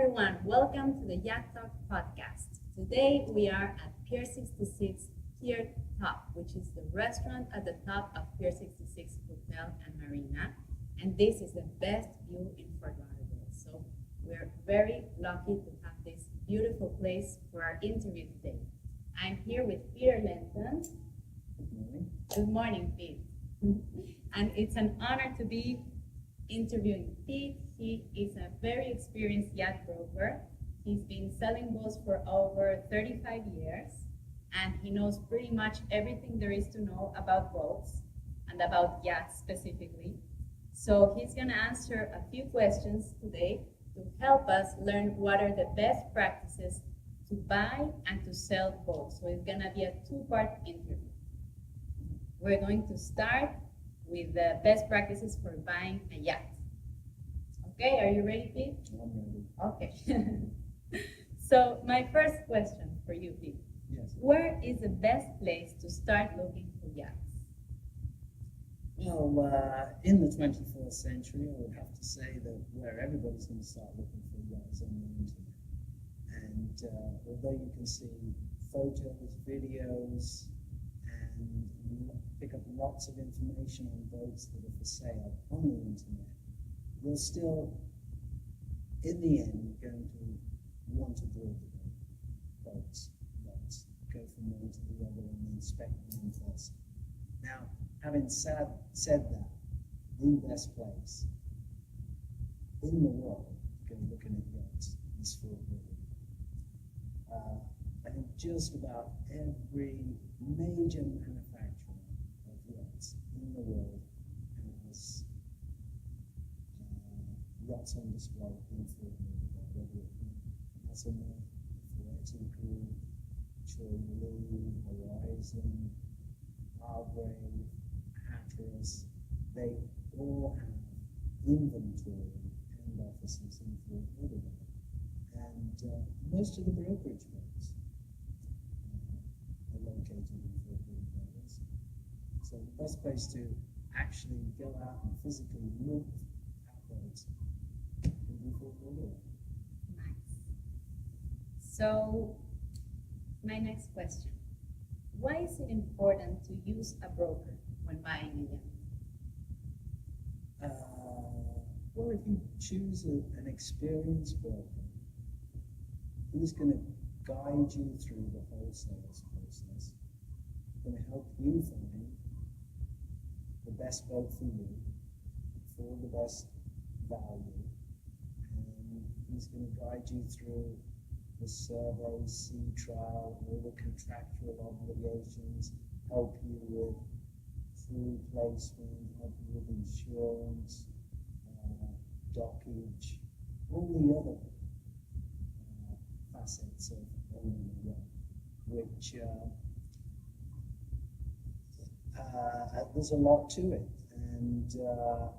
everyone, welcome to the Yacht Talk podcast. Today we are at Pier 66 Pier Top, which is the restaurant at the top of Pier 66 Hotel and Marina. And this is the best view in Fort Lauderdale. So we're very lucky to have this beautiful place for our interview today. I'm here with Peter Lenton. Good morning. Good morning, Pete. And it's an honor to be interviewing Pete. He is a very experienced yacht broker. He's been selling boats for over 35 years, and he knows pretty much everything there is to know about boats and about yachts specifically. So he's going to answer a few questions today to help us learn what are the best practices to buy and to sell boats. So it's going to be a two-part interview. We're going to start with the best practices for buying a yacht. Okay, are you ready, Pete? I'm ready. Okay. So my first question for you, Pete. Yes. Where is the best place to start looking for yachts? Well, in the 21st century, I would have to say that where everybody's going to start looking for yachts on the internet. And although you can see photos, videos, and pick up lots of information on boats that are for sale on the internet, you're still, in the end, going to want to build the boats, go from one to the other and inspect them first. Now, having said that, the best place in the world to go looking at yachts is Fort Lauderdale. I think just about every major manufacturer of yachts in the world has yachts on display in Fort Lauderdale, whether it be Massimo, Ferretti Group, Chorley, Horizon, Hargrave, Hatteras. They all have inventory and offices in Fort Lauderdale. And most of the brokerage firms are located in Fort Lauderdale. So the best place to actually go out and physically look at boats can be Fort Lauderdale. Nice. So my next question. Why is it important to use a broker when buying a yacht? Well, if you choose an experienced broker, he's going to guide you through the whole sales process, going to help you find the best boat for you, for the best value, and he's going to guide you through the survey, sea trial, all the contractual obligations, help you with crew placement, help you with insurance, dockage, all the other facets of owning a yacht, which there's a lot to it, and a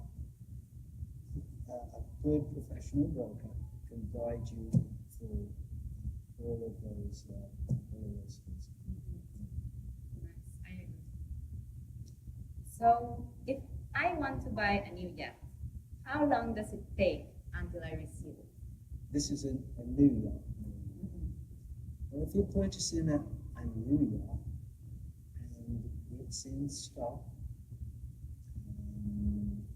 good professional broker can guide you through all of those things. Nice, I agree. So if I want to buy a new yacht, how long does it take until I receive it? This is a new yacht. Well, if you're purchasing a new yacht and it's in stock,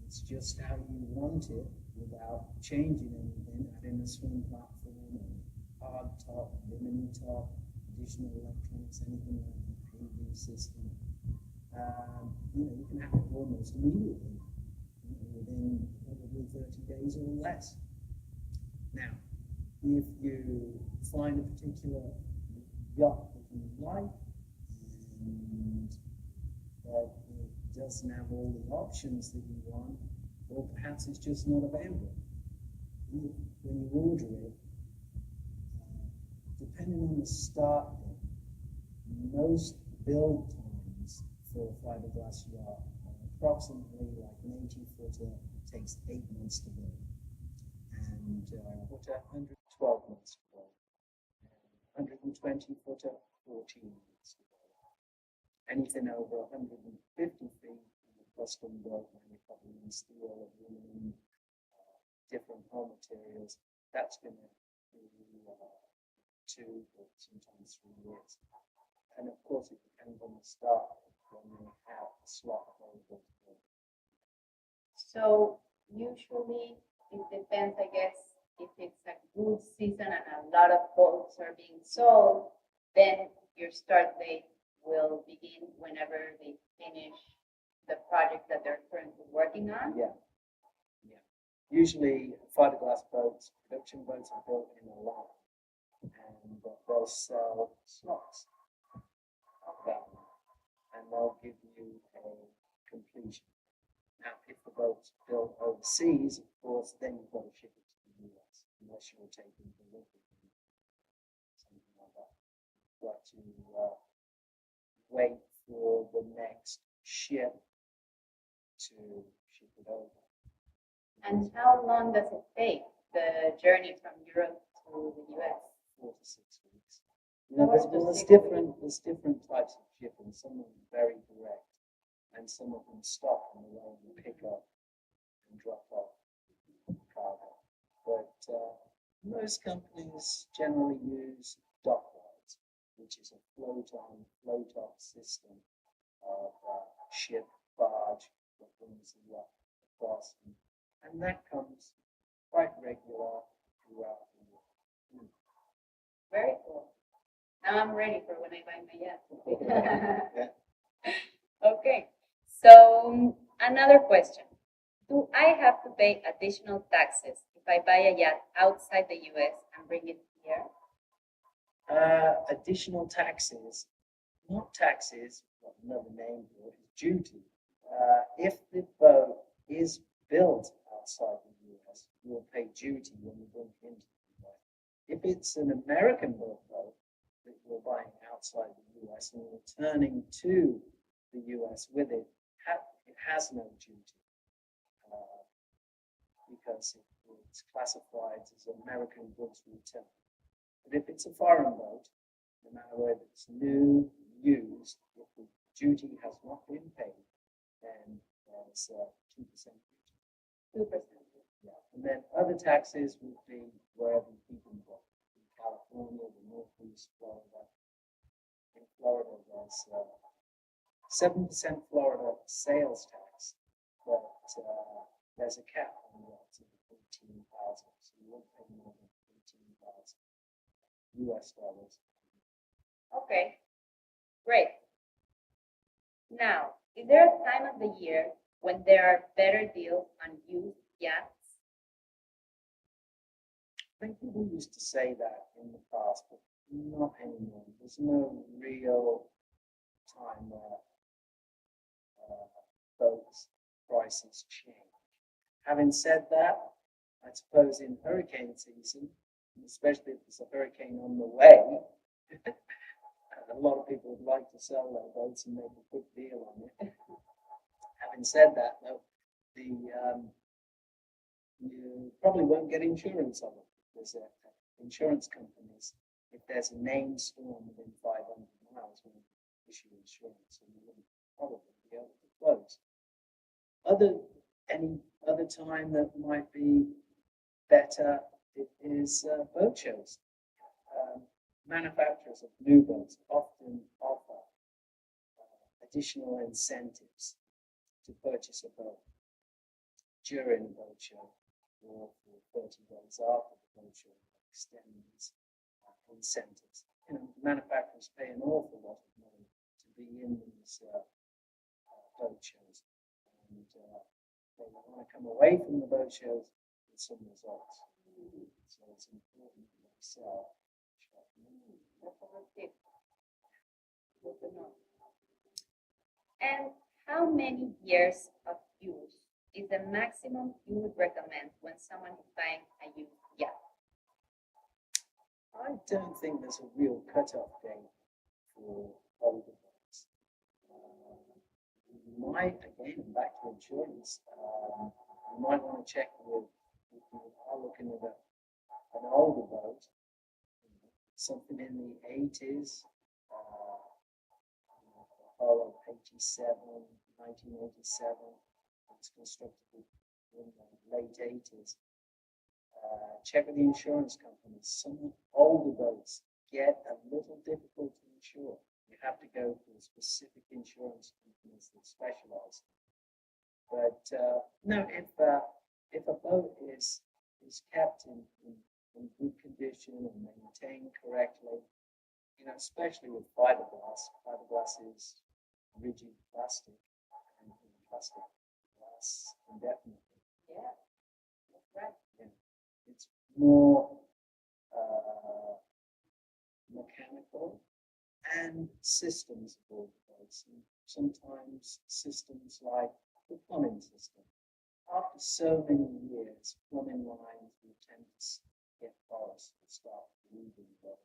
it's just how you want it without changing anything, adding a swim platform, hard top, bimini top, additional electronics, anything like that, AV system. You can have it almost immediately, within probably 30 days or less. Now, if you find a particular yacht that you like and that it doesn't have all the options that you want, or perhaps it's just not available, when you order it, depending on the start date, most build times for a fiberglass yacht are approximately like an 80-footer takes 8 months to build, and a 112 months to build, 120-footer 14 months to build. Anything over 150 feet, custom built, manufactured in steel, aluminum, different raw materials, that's going to 2 or sometimes 3 years. And of course, it depends on the start when they have a slot available. So usually it depends, I guess, if it's a good season and a lot of boats are being sold, then your start date will begin whenever they finish the project that they're currently working on. Yeah. Usually, fiberglass boats, production boats are built in a line, and they'll sell slots of that, and they'll give you a completion. Now, if the boat's built overseas, of course, then you've got to ship it to the US, unless you're taking delivery, something like that. You've got to wait for the next ship to ship it over. And how long does it take, the journey from Europe to the US? 4 to 6 weeks. You know, there's different types of shipping. Some of them are very direct, and some of them stop on the way and pick up and drop off cargo. But most companies generally use dockyards, which is a float-on, float-off system of ship, barge that brings the yacht across. And that comes quite regular throughout the year. Very cool. Now I'm ready for when I buy my yacht. Yeah. Okay. So another question. Do I have to pay additional taxes if I buy a yacht outside the US and bring it here? Additional taxes, not taxes, but another name for it is duty. If the boat is built outside the US, you'll pay duty when you bring it into the US. If it's an American built boat that you're buying outside the US and returning to the US with it, it has no duty because it's classified as American goods return. But if it's a foreign boat, no matter whether it's new, used, if the duty has not been paid, then there's 2% duty. 2%. Yeah. And then other taxes would be wherever you keep them from. In California, the Northeast, Florida. In Florida, there's 7% Florida sales tax, but there's a cap on that of 18,000, so you won't pay more than 18,000 US dollars. Okay, great. Now, is there a time of the year when there are better deals on used yachts? I think people used to say that in the past, but not anymore. There's no real time where boats prices change. Having said that, I suppose in hurricane season, especially if there's a hurricane on the way, a lot of people would like to sell their boats and make a quick deal on it. Having said that, though, you probably won't get insurance on it because insurance companies, if there's a named storm within 500 miles, will issue insurance, and you wouldn't probably be able to close. Any other time that might be better is boat shows. Manufacturers of new boats often offer additional incentives to purchase a boat during a boat show or for 30 days after the boat show, extend these incentives. You know, manufacturers pay an awful lot of money to be in these boat shows, and they want to come away from the boat shows with some results. So it's important that they sell. That's a good tip. Good to know. And how many years of use is the maximum you would recommend when someone is buying a used yacht? I don't think there's a real cut-off date for older boats. You might, again, back to insurance, you might want to check with, if you are looking at an older boat, something in the 80s, hull of 1987, it's constructed in the late 80s. check with the insurance companies. Some older boats get a little difficult to insure. You have to go to specific insurance companies that specialize. But no, if a boat is kept in good condition and maintained correctly, especially with fiberglass. Fiberglass is rigid plastic, and plastic lasts indefinitely. Yeah, that's right. Yeah. It's more mechanical and systems aboard the boats. And sometimes systems like the plumbing system. After so many years, plumbing lines will tend to get porous and start leaving the boat.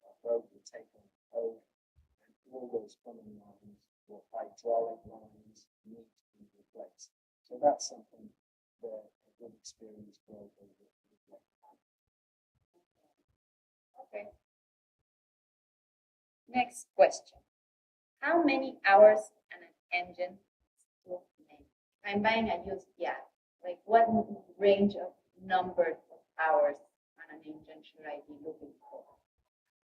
A boat will take on code, and all those plumbing lines or hydraulic lines need to be replaced. So that's something that a good experienced broker will reflect on. Okay. Next question. How many hours on an engine to make? If I'm buying a used yacht, like what range of number of hours on an engine should I be looking for?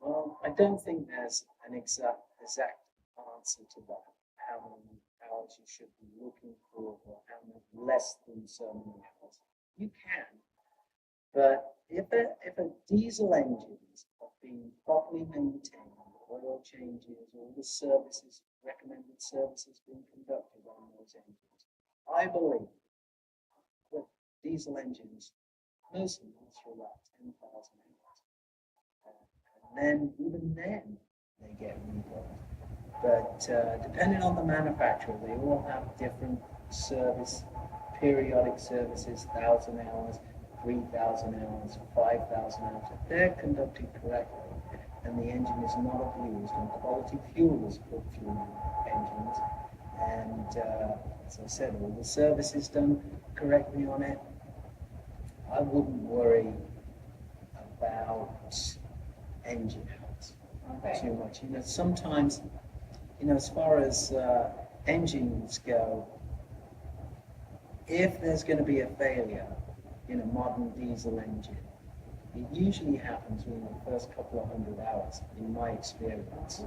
Well, I don't think there's an exact answer to that. How many hours you should be looking for, or how many less than so many hours. You can, but if a diesel engines are being properly maintained, oil changes, all the services, recommended services being conducted on those engines, I believe that diesel engines mostly last for about 10,000 hours. And then, even then, they get rebuilt. But depending on the manufacturer, they all have different service, periodic services, 1,000 hours, 3,000 hours, 5,000 hours. If they're conducted correctly and the engine is not abused and quality fuel is put through engines, and as I said, all the service is done correctly on it, I wouldn't worry about engine hours too much. Sometimes, as far as engines go, if there's going to be a failure in a modern diesel engine, it usually happens within the first couple of 100 hours, in my experience.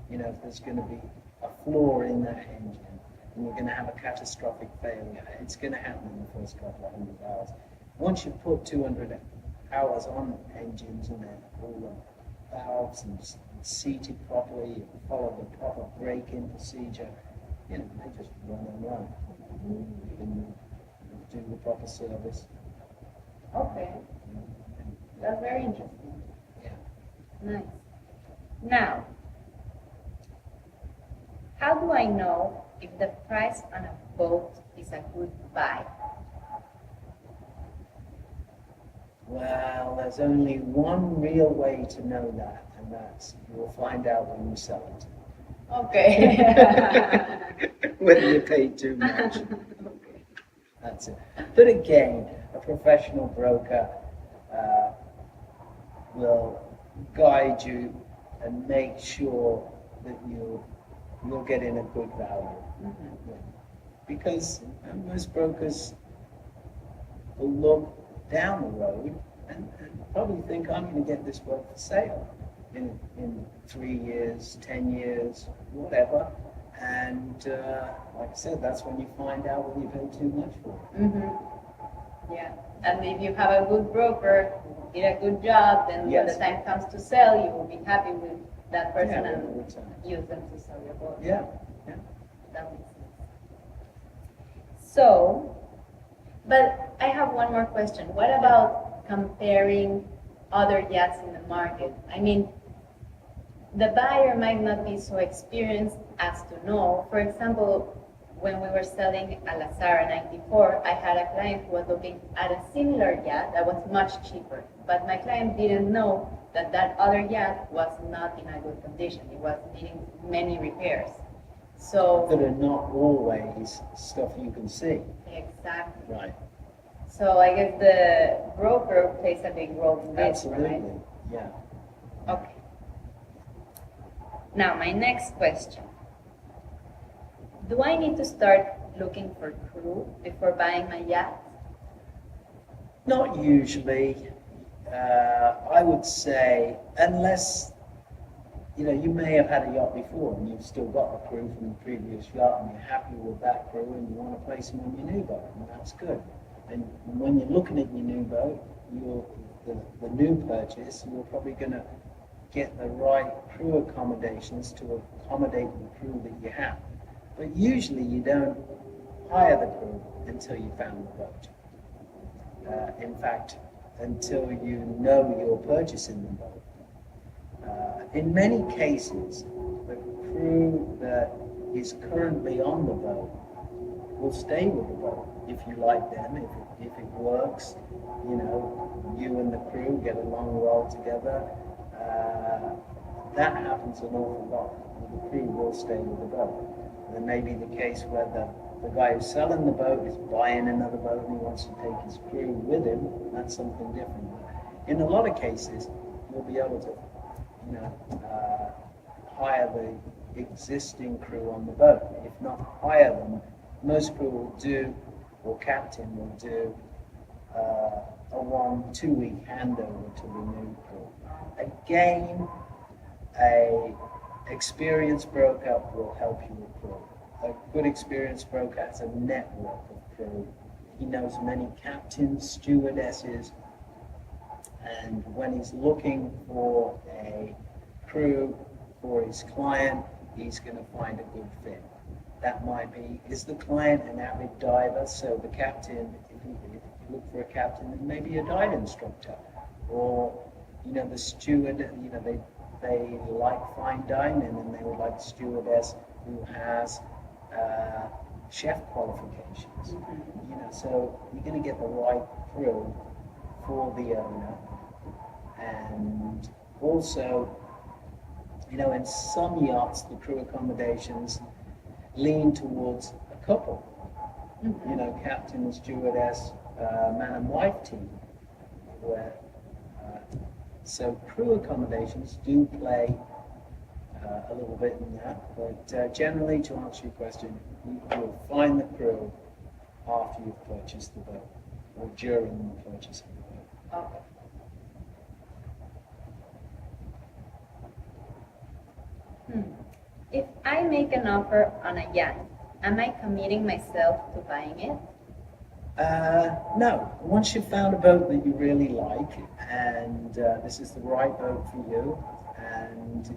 If there's going to be a flaw in that engine and you're going to have a catastrophic failure, it's going to happen in the first couple of 100 hours. Once you put 200 hours on engines and then all the valves and seated properly, you follow the proper braking procedure, they just run and run. You can do the proper service. Okay. That's very interesting. Yeah. Nice. Now, how do I know if the price on a boat is a good buy? Well, there's only one real way to know that, and that's you'll find out when you sell it. Okay. Whether you paid too much. That's it. But again, a professional broker will guide you and make sure that you're getting a good value. Mm-hmm. Because most brokers will look down the road and probably think, I'm going to get this boat for sale in 3 years, 10 years, whatever. And like I said, that's when you find out whether you paid too much for it. Mm-hmm. Yeah, and if you have a good broker, did a good job, then when the time comes to sell, you will be happy with that person and use them to sell your boat. Yeah. That makes sense. So, but I have one more question. What about comparing other yachts in the market? I mean, the buyer might not be so experienced as to know. For example, when we were selling a Lazara 94, I had a client who was looking at a similar yacht that was much cheaper. But my client didn't know that that other yacht was not in a good condition. It was needing many repairs. So that are not always stuff you can see. Exactly. Right. So I guess the broker plays a big role in this, Absolutely. right? Yeah. Okay. Now, my next question. Do I need to start looking for crew before buying my yacht? Not usually. I would say, unless, you may have had a yacht before and you've still got a crew from the previous yacht and you're happy with that crew and you want to place them on your new boat, and that's good. And when you're looking at your new boat, the new purchase, you're probably going to get the right crew accommodations to accommodate the crew that you have. But usually you don't hire the crew until you found the boat. In fact, until you know you're purchasing the boat. In many cases, the crew that is currently on the boat will stay with the boat if you like them, if it works, you and the crew get along well together. That happens an awful lot. The crew will stay with the boat. There may be the case where the guy who's selling the boat is buying another boat and he wants to take his crew with him. That's something different. In a lot of cases, you'll be able to hire the existing crew on the boat. If not hire them, most crew will do, or captain will do, a 1-2 week handover to the new crew. Again, a experienced broker will help you recruit. A good experienced broker has a network of crew. He knows many captains, stewardesses, and when he's looking for a crew for his client, he's going to find a good fit. That might be, is the client an avid diver? So the captain, if you look for a captain, it may be a dive instructor. Or, the steward, they like fine dining and they would like a stewardess who has chef qualifications. So you're going to get the right crew for the owner. And also, in some yachts, the crew accommodations lean towards a couple. Captain and stewardess, man and wife team. So crew accommodations do play a little bit in that, but generally, to answer your question, you will find the crew after you've purchased the boat or during the purchase of the boat. Okay. If I make an offer on a yacht, am I committing myself to buying it? No. Once you've found a boat that you really like, and this is the right boat for you, and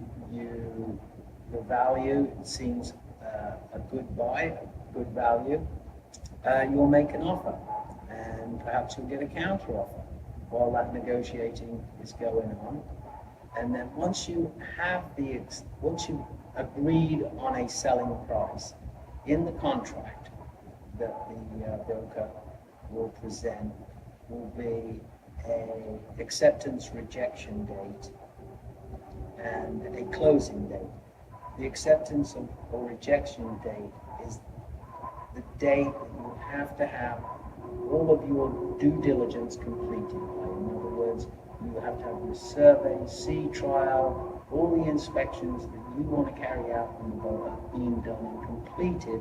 the value seems a good buy, a good value, you'll make an offer, and perhaps you'll get a counter offer while that negotiating is going on. And then once you have once you've agreed on a selling price in the contract that the broker will present, will be an acceptance rejection date and a closing date. The acceptance or rejection date is the date that you have to have all of your due diligence completed. In other words, you have to have your survey, sea trial, all the inspections that you want to carry out on the boat are being done and completed,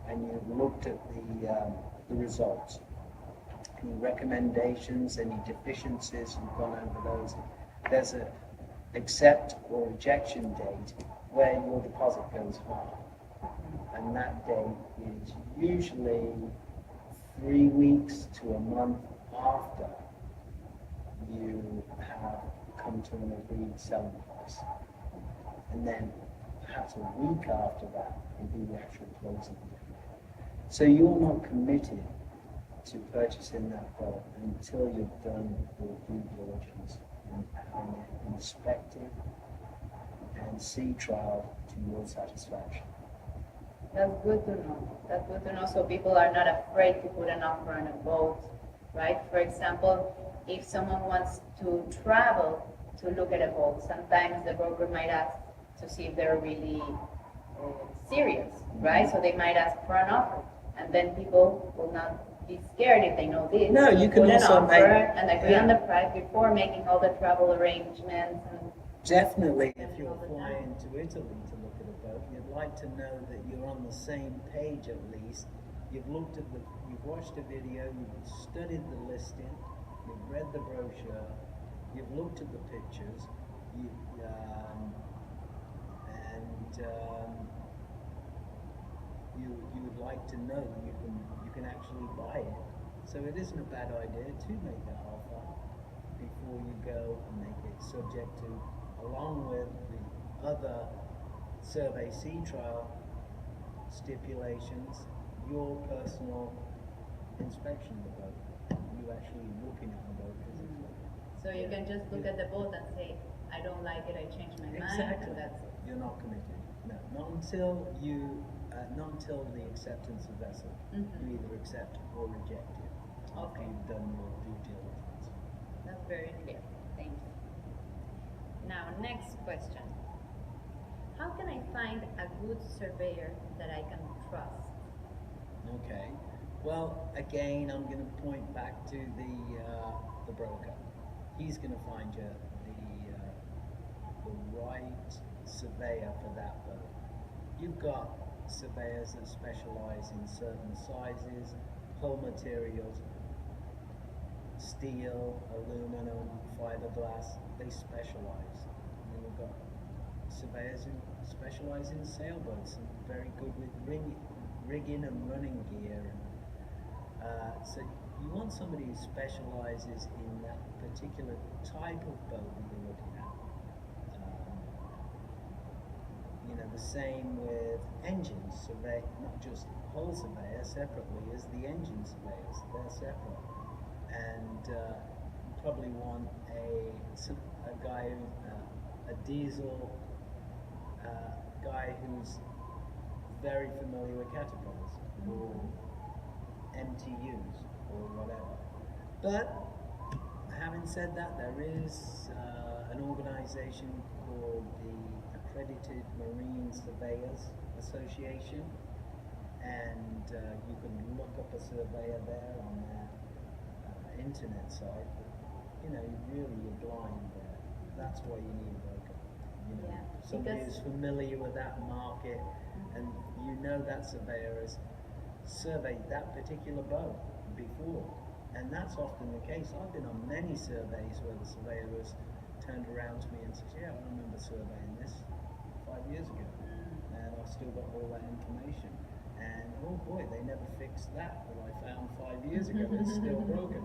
and you've looked at the results. Any recommendations, any deficiencies, you've gone over those. There's an accept or rejection date where your deposit goes hard, and that date is usually 3 weeks to a month after you have come to an agreed selling price. And then perhaps a week after that will be the actual closing. So you're not committed to purchasing that boat until you've done your due diligence and having it inspected and sea trial to your satisfaction. That's good to know. That's good to know, so people are not afraid to put an offer on a boat, right? For example, if someone wants to travel to look at a boat, sometimes the broker might ask to see if they're really serious, right? So they might ask for an offer, and then people will not be scared if they know this. No, you can put also an offer and agree on the price before making all the travel arrangements. And definitely, if you're flying to Italy to look at a boat, you'd like to know that you're on the same page at least. You've watched a video, you've studied the listing, you've read the brochure, you've looked at the pictures, and you would like to know that you can actually buy it. So it isn't a bad idea to make that offer before you go and make it subject to, along with the other survey sea trial stipulations, your personal inspection of the boat. You actually looking at the boat physically. So you can just look at the boat and say, I don't like it, I changed my mind, Exactly. and that's it. You're not committed. No, not until the acceptance of vessel. You either accept or reject it after you've done your due diligence. That's very clear. Thank you. Now, next question. How can I find a good surveyor that I can trust? Okay. Well, again, I'm going to point back to the broker. He's going to find you the right surveyor for that boat. You've got surveyors that specialize in certain sizes, hull materials, steel, aluminum, fiberglass. They specialize. And then we've got surveyors who specialize in sailboats and very good with rigging and running gear. So you want somebody who specializes in that particular type of boat that you're looking at. The same with engines. Not just hull surveyor separately as the engine surveyors. They're separate. And you probably want a guy, a diesel guy who's very familiar with caterpillars or MTUs or whatever. But having said that, there is an organization called the Accredited Marine Surveyors Association, and you can look up a surveyor there on their internet site. But, you're blind there. That's why you need a broker. Somebody who's familiar with that market, and that surveyor has surveyed that particular boat before. And that's often the case. I've been on many surveys where the surveyor has turned around to me and says, yeah, I remember surveying this 5 years ago, and I've still got all that information. And oh boy, they never fixed that I found 5 years ago. It's still broken.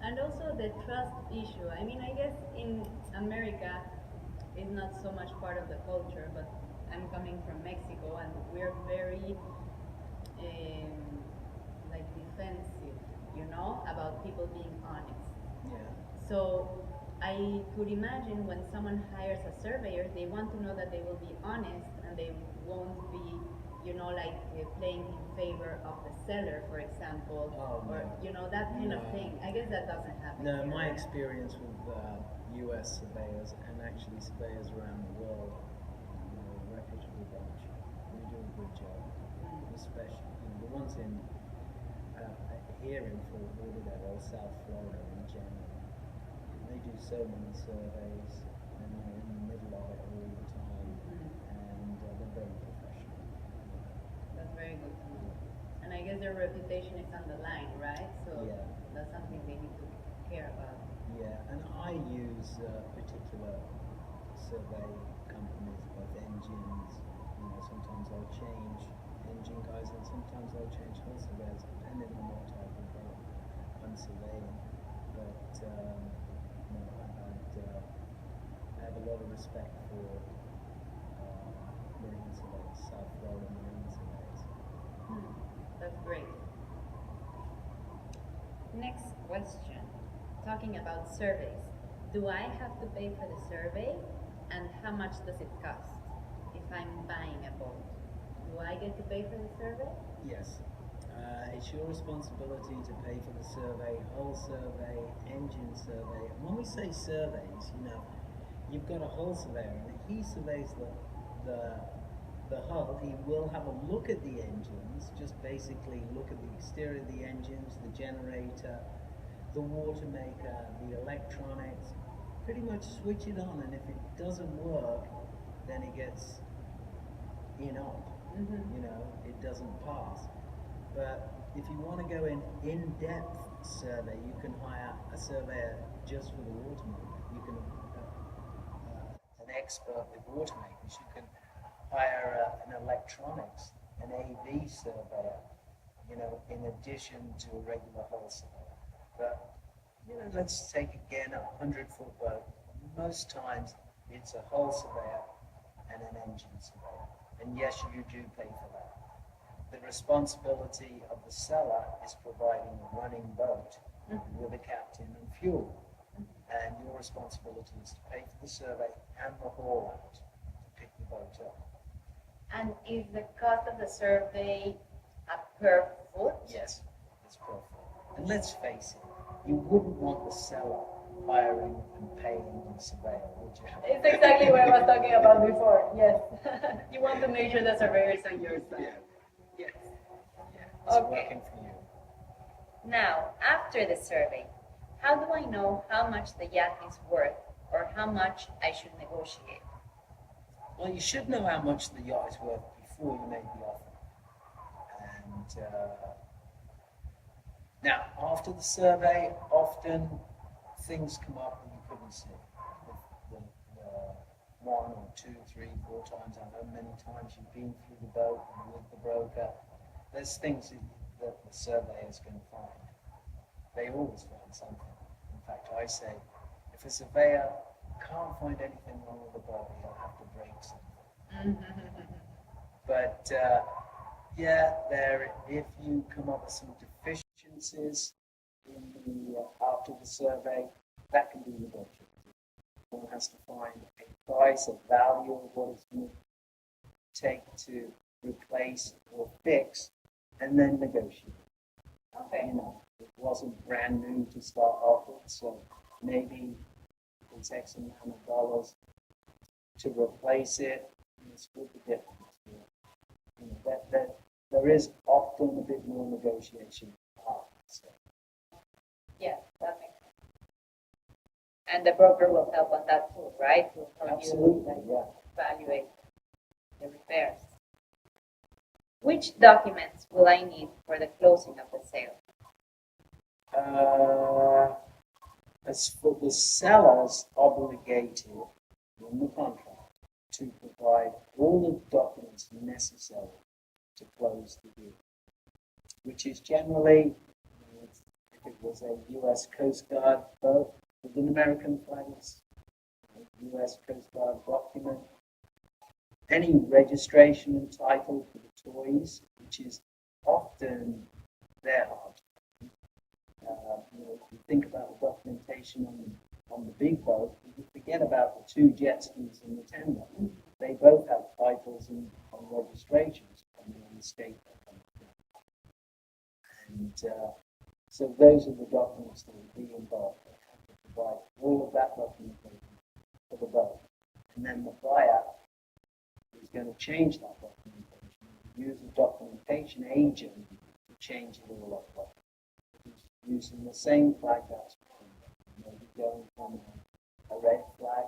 And also the trust issue. I mean, I guess in America, it's not so much part of the culture, but I'm coming from Mexico, and we're very defensive, about people being honest. Yeah. So I could imagine when someone hires a surveyor, they want to know that they will be honest and they won't be, playing in favor of the seller, for example, or that kind of thing. I guess that doesn't happen. No, here, my right? experience with U.S. surveyors and actually surveyors around the world, a reputable bunch. They do a good job, especially the ones in here in Fort Lauderdale or South Florida in general. They do so many surveys and they're in the middle of it all the time, and they're very professional. That's very good to know. And I guess their reputation is on the line, right? So that's something they need to care about. Yeah, and I use particular survey companies, both engines. Sometimes I'll change engine guys, and sometimes I'll change hull surveyors, depending on what type of boat I'm surveying. But I have a lot of respect for marine surveyors, South Florida marine surveyors. That's great. Next question. Talking about surveys. Do I have to pay for the survey? And how much does it cost if I'm buying a boat? Do I get to pay for the survey? Yes. It's your responsibility to pay for the survey, hull survey, engine survey. And when we say surveys, you've got a hull surveyor, and he surveys the hull. He will have a look at the engines, just basically look at the exterior of the engines, the generator, the water maker, the electronics, pretty much switch it on, and if it doesn't work, then it gets inop. It doesn't pass. But if you want to go in depth survey. You can hire a surveyor just for the water market. You can an expert with water makers. You can hire an electronics, an AV surveyor, you know, in addition to a regular wholesaler. But, you know, let's take again a 100-foot boat. Most times it's a hull surveyor and an engine surveyor. And yes, you do pay for that. The responsibility of the seller is providing a running boat with a captain and fuel. And your responsibility is to pay for the survey and the haul out to pick the boat up. And is the cost of the survey per foot? Yes, it's per foot. And let's face it, you wouldn't want the seller hiring and paying the surveyor, would you? It's exactly what I was talking about before. Yes. You want to make sure the surveyor is on your side. Yeah. Yes. Yeah, it's working for you. Now, after the survey, how do I know how much the yacht is worth or how much I should negotiate? Well, you should know how much the yacht is worth before you make the offer. And now, after the survey, often things come up that you couldn't see. The one or two, three, four times, I know many times you've been through the boat and with the broker, there's things that the surveyor is going to find. They always find something. In fact, I say, if a surveyor can't find anything wrong with the boat, he'll have to break something. But yeah, if you come up with some deficiencies in the after the survey, that can be negotiated. One has to find a price, a value of what it's going to take to replace or fix, and then negotiate. Okay. You know, it wasn't brand new to start off with, so maybe it's X amount of dollars to replace it. And it's split the difference. You know, that there is often a bit more negotiation. So. Yeah, that makes sense. And the broker will help on that too, right? Will help Absolutely, you yeah. evaluate the repairs. Which documents will I need for the closing of the sale? As for the seller's obligated in the contract to provide all the documents necessary to close the deal, which is generally, if it was a U.S. Coast Guard boat with an American flag, it's a U.S. Coast Guard document, any registration and title for the toys, which is often their hard. You know, if you think about the documentation on the big boat, you forget about the two jet skis and the tender. They both have titles and registrations depending on the state they're from. And so those are the documents that will be involved. They have to provide all of that documentation for the boat. And then the buyer is going to change that documentation, use a documentation agent to change it all up. Using the same flag that's maybe going from a red flag,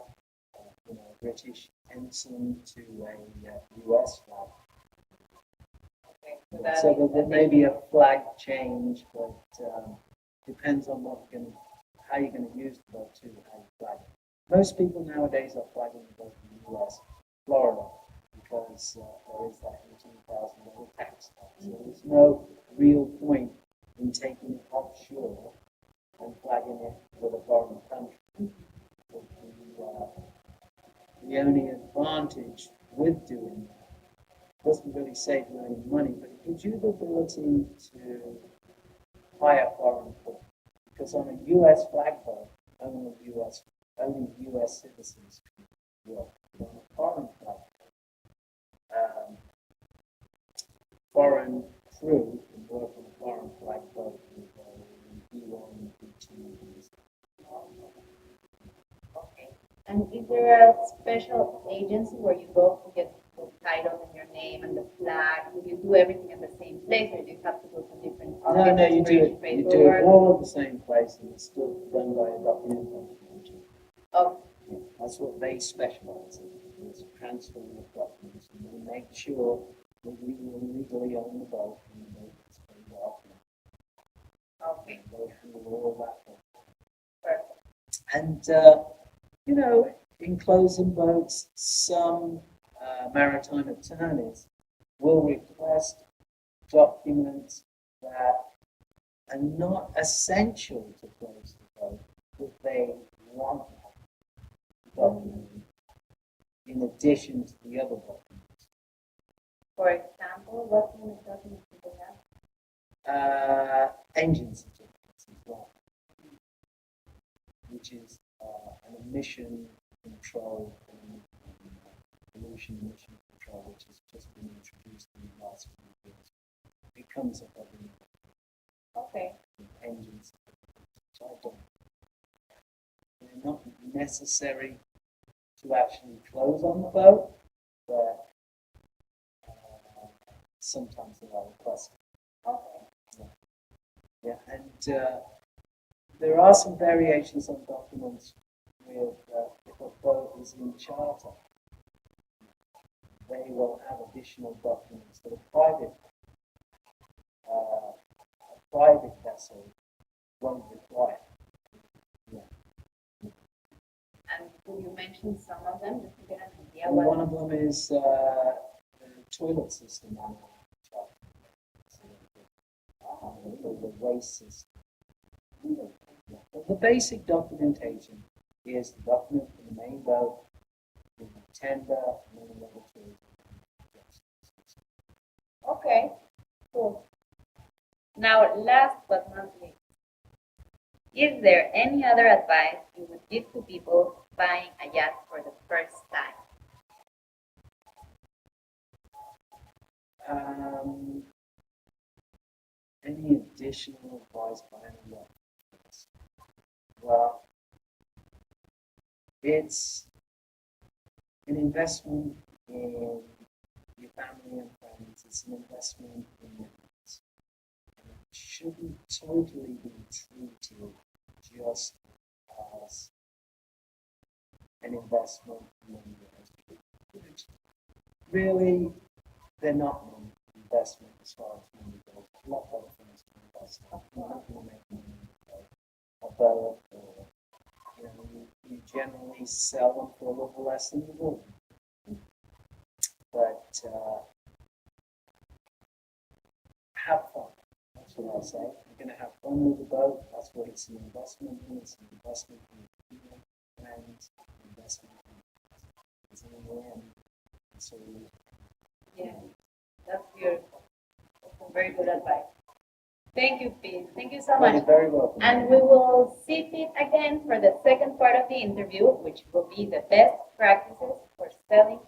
you know, a British ensign to a US flag. Okay, So there may be a flag change, but depends on how you're going to use the boat too, how you flag it. Most people nowadays are flagging the boat in the US, Florida, because there is that $18,000 tax. So there's no real point in taking it offshore and flagging it with a foreign country. The only advantage with doing that doesn't really save you any money, but it gives you the ability to hire foreign port. Because on a U.S. flag boat, only U.S. citizens can work. But on a foreign flag boat, foreign crew can work on a foreign flag boat with B1, B2 visa. Okay. And is there a special agency where you go to get the title and your name and the flag? Do you do everything in the same place, or do you have to go to different offices? No, you do it all at the same place, and it's still done by a documentation agent. Oh. Yeah, that's what they specialize in, is transferring of documents, and they make sure that we will legally own the boat and the boat is paid off. Okay. Okay. Go through all that. Perfect. And, in closing boats, some maritime attorneys will request documents that are not essential to close the boat, but they want that document in addition to the other documents. For example, what kind of documents do they have? Engine certificates as well, which is an emission control, pollution emission control, which has just been introduced in the last few years. It comes up every year. Okay. Engine certificates, which I don't. They're not necessary to actually close on the boat, but sometimes they are requested. Okay. Yeah, and there are some variations on documents with if a boat is in charter, they will have additional documents that a private vessel won't require. Yeah. And will you mention some of them just to get an idea? And one of them is the toilet system on the charter. The waste system. Yeah. But the basic documentation is the document for the main boat, the tender, and then the other two. Okay, cool. Now, last but not least, is there any other advice you would give to people buying a yacht for the first time? Any additional advice buying a yacht? Well, it's an investment in your family and friends. It's an investment in your hands. And it shouldn't totally be treated just as an investment in yours. Really, they're not an investment as far as money goes. A lot of other things to invest in. You're not going to make money a boat, or you generally sell them for a little less than you would. But have fun. That's what I say. You're going to have fun with the boat. That's what it's an investment in. It's an investment in people, friends, investment in. Because in the end, it's all. Yeah, that's beautiful. That's some very good advice. Thank you, Pete. Thank you so much. You're very welcome. And we will see Pete again for the second part of the interview, which will be the best practices for selling